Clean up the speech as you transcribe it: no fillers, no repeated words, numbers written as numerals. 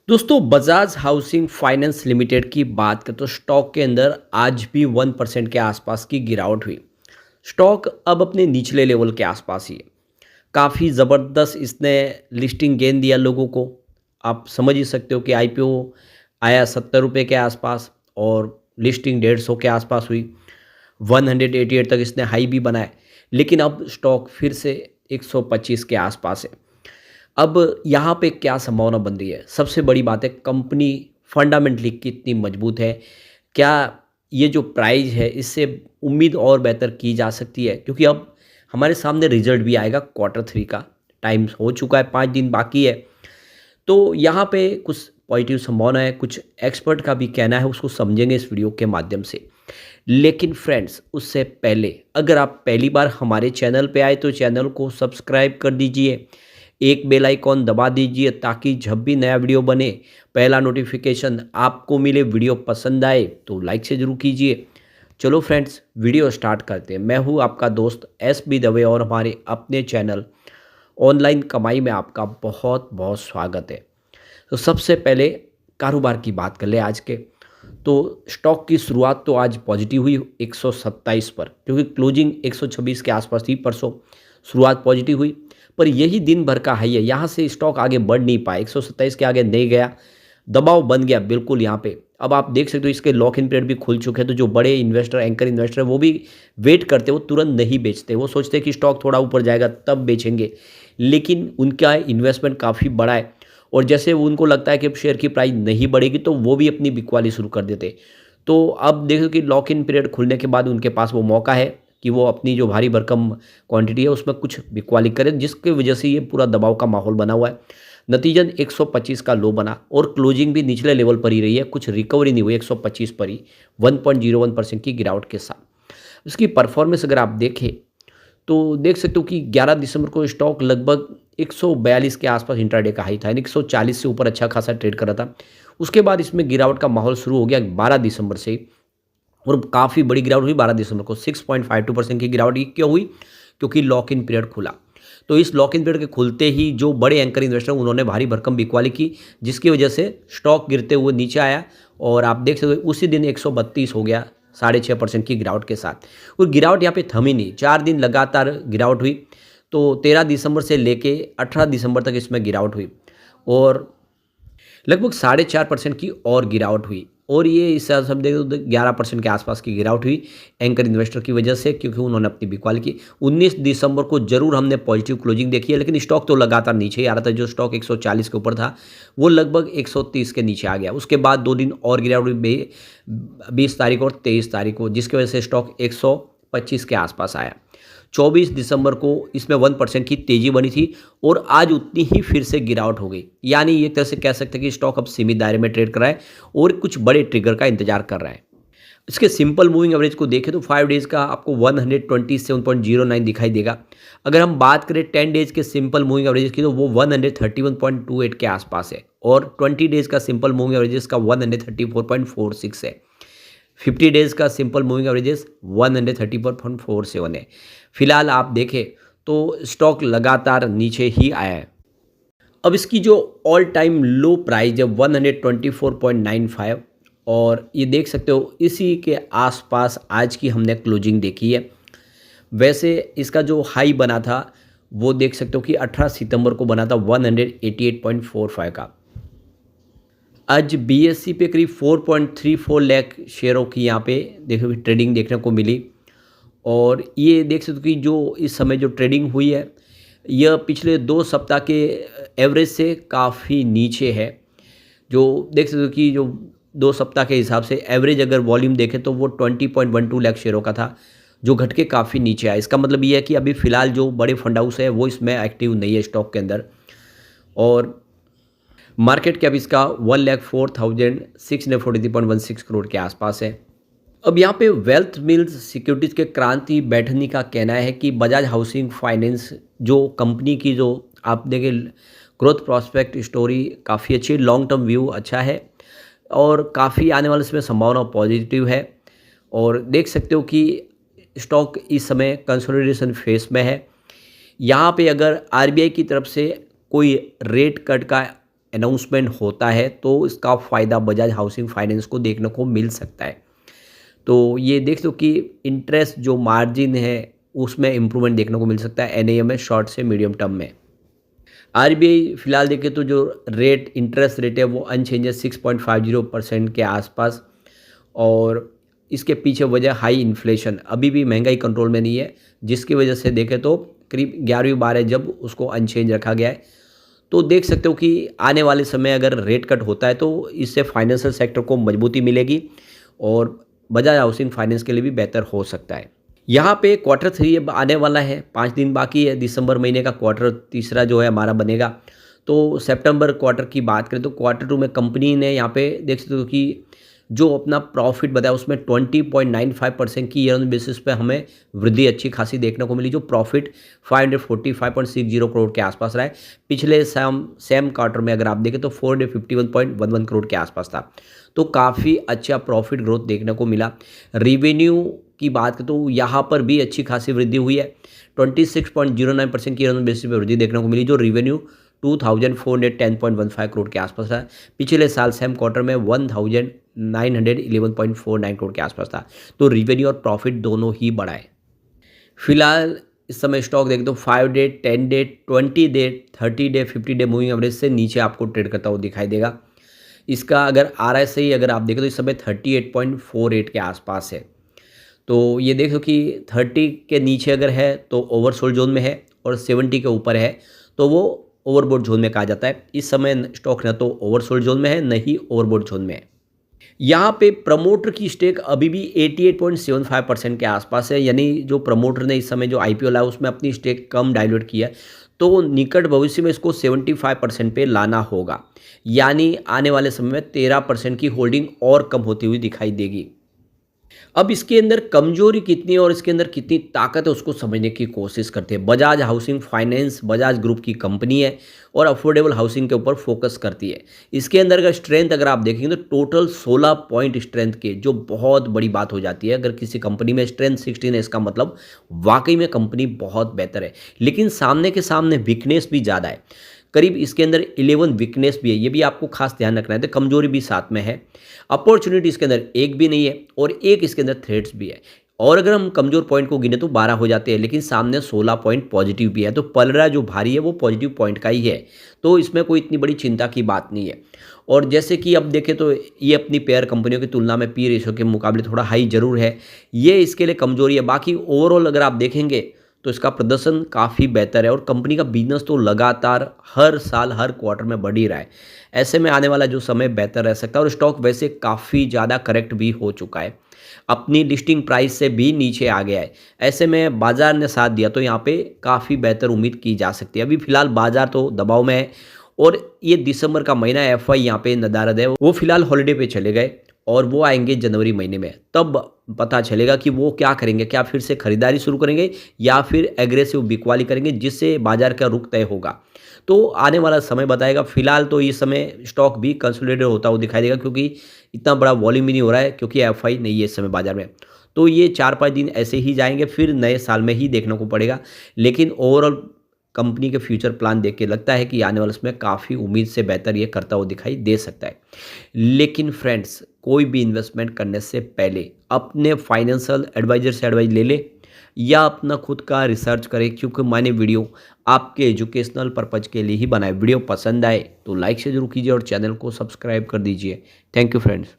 दोस्तों Bajaj housing finance limited की बात करें तो स्टॉक के अंदर आज भी 1% के आसपास की गिरावट हुई। स्टॉक अब अपने निचले लेवल के आसपास ही है। काफ़ी ज़बरदस्त इसने लिस्टिंग गेन दिया लोगों को। आप समझ ही सकते हो कि आईपीओ आया 70 रुपये के आसपास और लिस्टिंग 150 के आसपास हुई। 188 तक इसने हाई भी बनाए, लेकिन अब स्टॉक फिर से 125 के आसपास है। अब यहाँ पे क्या संभावना बन रही है? सबसे बड़ी बात है, कंपनी फंडामेंटली कितनी मजबूत है? क्या ये जो प्राइस है इससे उम्मीद और बेहतर की जा सकती है? क्योंकि अब हमारे सामने रिजल्ट भी आएगा क्वार्टर 3 का। टाइम हो चुका है, 5 दिन बाकी है। तो यहाँ पे कुछ पॉजिटिव संभावना है, कुछ एक्सपर्ट का भी कहना है, उसको समझेंगे इस वीडियो के माध्यम से। लेकिन फ्रेंड्स, उससे पहले अगर आप पहली बार हमारे चैनल पे आए तो चैनल को सब्सक्राइब कर दीजिए, एक बेल आइकॉन दबा दीजिए ताकि जब भी नया वीडियो बने पहला नोटिफिकेशन आपको मिले। वीडियो पसंद आए तो लाइक से ज़रूर कीजिए। चलो फ्रेंड्स, वीडियो स्टार्ट करते हैं। मैं हूँ आपका दोस्त एस बी दवे और हमारे अपने चैनल ऑनलाइन कमाई में आपका बहुत बहुत स्वागत है। तो सबसे पहले कारोबार की बात कर ले आज के। तो स्टॉक की शुरुआत तो आज पॉजिटिव हुई 127 पर, क्योंकि क्लोजिंग 126 के आसपास थी। परसों शुरुआत पॉजिटिव हुई, पर यही दिन भर का हाई है। यहाँ से स्टॉक आगे बढ़ नहीं पाया, 127 के आगे नहीं गया, दबाव बन गया बिल्कुल यहाँ पे। अब आप देख सकते हो इसके लॉक इन पीरियड भी खुल चुके हैं, तो जो बड़े इन्वेस्टर, एंकर इन्वेस्टर, वो भी वेट करते, वो तुरंत नहीं बेचते। वो सोचते हैं कि स्टॉक थोड़ा ऊपर जाएगा तब बेचेंगे, लेकिन उनका इन्वेस्टमेंट काफ़ी बड़ा है और जैसे वो उनको लगता है कि अब शेयर की प्राइस नहीं बढ़ेगी तो वो भी अपनी बिकवाली शुरू कर देते। तो अब देखो कि लॉक इन पीरियड खुलने के बाद उनके पास वो मौका है कि वो अपनी जो भारी भरकम क्वांटिटी है उसमें कुछ बिकवाली करें, जिसकी वजह से ये पूरा दबाव का माहौल बना हुआ है। नतीजन 125 का लो बना और क्लोजिंग भी निचले लेवल पर ही रही है, कुछ रिकवरी नहीं हुई, 125 पर ही 1.01% की गिरावट के साथ। उसकी परफॉर्मेंस अगर आप देखें तो देख सकते हो कि 11 दिसंबर को स्टॉक लगभग 142 के आसपास इंट्राडे का हाई था, यानी 140 से ऊपर अच्छा खासा ट्रेड कर रहा था। उसके बाद इसमें गिरावट का माहौल शुरू हो गया 12 दिसंबर से ही, और काफ़ी बड़ी गिरावट हुई 12 दिसंबर को। 6.52% की गिरावट ये क्यों हुई? क्योंकि लॉक इन पीरियड खुला। तो इस लॉक इन पीरियड के खुलते ही जो बड़े एंकर इन्वेस्टर उन्होंने भारी भरकम बिकवाली की, जिसकी वजह से स्टॉक गिरते हुए नीचे आया और आप देख सकते हो उसी दिन 132 हो गया 6.5% की गिरावट के साथ। और गिरावट यहाँ पे थमी नहीं, 4 दिन लगातार गिरावट हुई। तो 13 दिसंबर से लेके 18 दिसंबर तक इसमें गिरावट हुई और लगभग 4.5% की और गिरावट हुई। और ये इस सब देखो तो 11% के आसपास की गिरावट हुई एंकर इन्वेस्टर की वजह से, क्योंकि उन्होंने अपनी बिकवाली की। 19 दिसंबर को जरूर हमने पॉजिटिव क्लोजिंग देखी है, लेकिन स्टॉक तो लगातार नीचे ही आ रहा था। जो स्टॉक 140 के ऊपर था वो लगभग 130 के नीचे आ गया। उसके बाद 2 दिन और गिरावट हुई 20 तारीख और 23 तारीख को, जिसकी वजह से स्टॉक 125 के आसपास आया। 24 दिसंबर को इसमें 1% की तेजी बनी थी और आज उतनी ही फिर से गिरावट हो गई। यानी एक तरह से कह सकते हैं कि स्टॉक अब सीमित दायरे में ट्रेड कर रहा है और कुछ बड़े ट्रिगर का इंतजार कर रहा है। इसके सिंपल मूविंग एवरेज को देखें तो 5 डेज का आपको 127.09 दिखाई देगा। अगर हम बात करें 10 डेज के सिंपल मूविंग एवरेज की तो वो 131.28 के आसपास है और 20 डेज का सिंपल मूविंग एवरेज का 134.46 है। 50 डेज़ का सिंपल मूविंग एवरेजेस 134.47 है। फिलहाल आप देखें तो स्टॉक लगातार नीचे ही आया है। अब इसकी जो ऑल टाइम लो प्राइस है 124.95, और ये देख सकते हो इसी के आसपास आज की हमने क्लोजिंग देखी है। वैसे इसका जो हाई बना था वो देख सकते हो कि 18 सितंबर को बना था 188.45 का। आज बीएससी पे करीब 4.34 लाख शेयरों की यहाँ पे देखो ट्रेडिंग देखने को मिली। और ये देख सकते हो कि जो इस समय जो ट्रेडिंग हुई है यह पिछले 2 सप्ताह के एवरेज से काफ़ी नीचे है। जो देख सकते हो कि जो 2 सप्ताह के हिसाब से एवरेज अगर वॉल्यूम देखें तो वो 20.12 लाख शेयरों का था, जो घट के काफ़ी नीचे आया। इसका मतलब ये है कि अभी फ़िलहाल जो बड़े फंड हाउस है वो इसमें एक्टिव नहीं है स्टॉक के अंदर। और मार्केट कैप इसका 1,04,643.16 करोड़ के आसपास है। अब यहाँ पे वेल्थ मिल्स सिक्योरिटीज़ के क्रांति बैठनी का कहना है कि बजाज हाउसिंग फाइनेंस जो कंपनी की जो आप देखें ग्रोथ प्रॉस्पेक्ट स्टोरी काफ़ी अच्छी, लॉन्ग टर्म व्यू अच्छा है और काफ़ी आने वाले इसमें संभावना पॉजिटिव है। और देख सकते हो कि स्टॉक इस समय कंसोलिडेशन फेस में है। यहाँ पे अगर आरबीआई की तरफ से कोई रेट कट का अनाउंसमेंट होता है तो इसका फ़ायदा बजाज हाउसिंग फाइनेंस को देखने को मिल सकता है। तो ये देख लो कि इंटरेस्ट जो मार्जिन है उसमें इम्प्रूवमेंट देखने को मिल सकता है एनआईएम में शॉर्ट से मीडियम टर्म में। आरबीआई फिलहाल देखें तो जो रेट इंटरेस्ट रेट है वो अनचेंज है 6.50% के आसपास। और इसके पीछे वजह हाई इन्फ्लेशन, अभी भी महंगाई कंट्रोल में नहीं है, जिसकी वजह से देखें तो करीब 11वीं बार है जब उसको अनचेंज रखा गया है। तो देख सकते हो कि आने वाले समय अगर रेट कट होता है तो इससे फाइनेंशियल सेक्टर को मजबूती मिलेगी और बजाज हाउसिंग फाइनेंस के लिए भी बेहतर हो सकता है। यहाँ पे क्वार्टर 3 अब आने वाला है, 5 दिन बाकी है, दिसंबर महीने का क्वार्टर तीसरा जो है हमारा बनेगा। तो सितंबर क्वार्टर की बात करें तो क्वार्टर 2 में कंपनी ने यहाँ पे देख सकते हो कि जो अपना प्रॉफिट बताया उसमें 20.95% की ईयर ऑन बेसिस पे हमें वृद्धि अच्छी खासी देखने को मिली। जो प्रॉफिट 545.60 करोड़ के आसपास रहा है, पिछले सेम क्वार्टर में अगर आप देखें तो 451.11 करोड़ के आसपास था। तो काफ़ी अच्छा प्रॉफिट ग्रोथ देखने को मिला। रिवेन्यू की बात करें तो यहाँ पर भी अच्छी खासी वृद्धि हुई है, 26.09% की ईयर ऑन बेसिस पे वृद्धि देखने को मिली। जो रिवेन्यू 2410.15 करोड़ के आसपास था, पिछले साल सेम क्वार्टर में 1911.49 करोड़ के आसपास था। तो रिवेन्यू और प्रॉफिट दोनों ही बढ़ा है। फिलहाल इस समय स्टॉक देख दो 5 day, 10 day, 20 day, 30 day, 50 day moving average से नीचे आपको ट्रेड करता हुआ दिखाई देगा। इसका अगर RSI अगर आप देखें तो इस समय 38.48 के आसपास है। तो ये देखो कि 30 के नीचे अगर है तो ओवरसोल्ड जोन में है, और 70 के ऊपर है तो वो ओवरबॉट जोन में कहा जाता है। इस समय स्टॉक न तो ओवरसोल्ड जोन में है न ही ओवरबॉट जोन में है। यहाँ पे प्रमोटर की स्टेक अभी भी 88.75% के आसपास है, यानी जो प्रमोटर ने इस समय जो IPO लाया उसमें अपनी स्टेक कम डाइल्यूट किया है, तो निकट भविष्य में इसको 75% पे लाना होगा, यानी आने वाले समय में 13% की होल्डिंग और कम होती हुई दिखाई देगी। अब इसके अंदर कमजोरी कितनी है और इसके अंदर कितनी ताकत है उसको समझने की कोशिश करते हैं। Bajaj housing finance Bajaj group की कंपनी है और अफोर्डेबल हाउसिंग के ऊपर फोकस करती है। इसके अंदर का स्ट्रेंथ अगर आप देखेंगे तो टोटल 16 पॉइंट स्ट्रेंथ के, जो बहुत बड़ी बात हो जाती है। अगर किसी कंपनी में स्ट्रेंथ 16 है इसका मतलब वाकई में कंपनी बहुत बेहतर है, लेकिन सामने के सामने वीकनेस भी ज़्यादा है। करीब इसके अंदर 11 वीकनेस भी है, ये भी आपको खास ध्यान रखना है। तो कमजोरी भी साथ में है, अपॉर्चुनिटी इसके अंदर एक भी नहीं है और एक इसके अंदर थ्रेट्स भी है। और अगर हम कमजोर पॉइंट को गिने तो 12 हो जाते हैं, लेकिन सामने 16 पॉइंट पॉजिटिव भी है। तो पलड़ा जो भारी है वो पॉजिटिव पॉइंट का ही है, तो इसमें कोई इतनी बड़ी चिंता की बात नहीं है। और जैसे कि अब देखें तो ये अपनी पेयर कंपनियों की तुलना में पी रेशो के मुकाबले थोड़ा हाई जरूर है, ये इसके लिए कमजोरी है। बाकी ओवरऑल अगर आप देखेंगे तो इसका प्रदर्शन काफ़ी बेहतर है और कंपनी का बिजनेस तो लगातार हर साल हर क्वार्टर में बढ़ ही रहा है। ऐसे में आने वाला जो समय बेहतर रह सकता है। और स्टॉक वैसे काफ़ी ज़्यादा करेक्ट भी हो चुका है, अपनी लिस्टिंग प्राइस से भी नीचे आ गया है। ऐसे में बाजार ने साथ दिया तो यहाँ पे काफ़ी बेहतर उम्मीद की जा सकती है। अभी फिलहाल बाजार तो दबाव में है और ये दिसंबर का महीना FI यहाँ पे नदारद है, वो फिलहाल हॉलीडे पे चले गए और वो आएंगे जनवरी महीने में। तब पता चलेगा कि वो क्या करेंगे, क्या फिर से खरीदारी शुरू करेंगे या फिर एग्रेसिव बिकवाली करेंगे, जिससे बाजार का रुख तय होगा। तो आने वाला समय बताएगा। फिलहाल तो इस समय स्टॉक भी कंसोलिडेट होता हुआ दिखाई देगा, क्योंकि इतना बड़ा वॉल्यूम भी नहीं हो रहा है, क्योंकि FI नहीं है इस समय बाजार में। तो ये 4-5 दिन ऐसे ही जाएंगे, फिर नए साल में ही देखने को पड़ेगा। लेकिन ओवरऑल कंपनी के फ्यूचर प्लान देख के लगता है कि आने वाले समय काफ़ी उम्मीद से बेहतर ये करता हुआ दिखाई दे सकता है। लेकिन फ्रेंड्स, कोई भी इन्वेस्टमेंट करने से पहले अपने फाइनेंशियल एडवाइजर से एडवाइस ले ले या अपना खुद का रिसर्च करें, क्योंकि मैंने वीडियो आपके एजुकेशनल पर्पज के लिए ही बनाए। वीडियो पसंद आए तो लाइक से जरूर कीजिए और चैनल को सब्सक्राइब कर दीजिए। Thank you friends.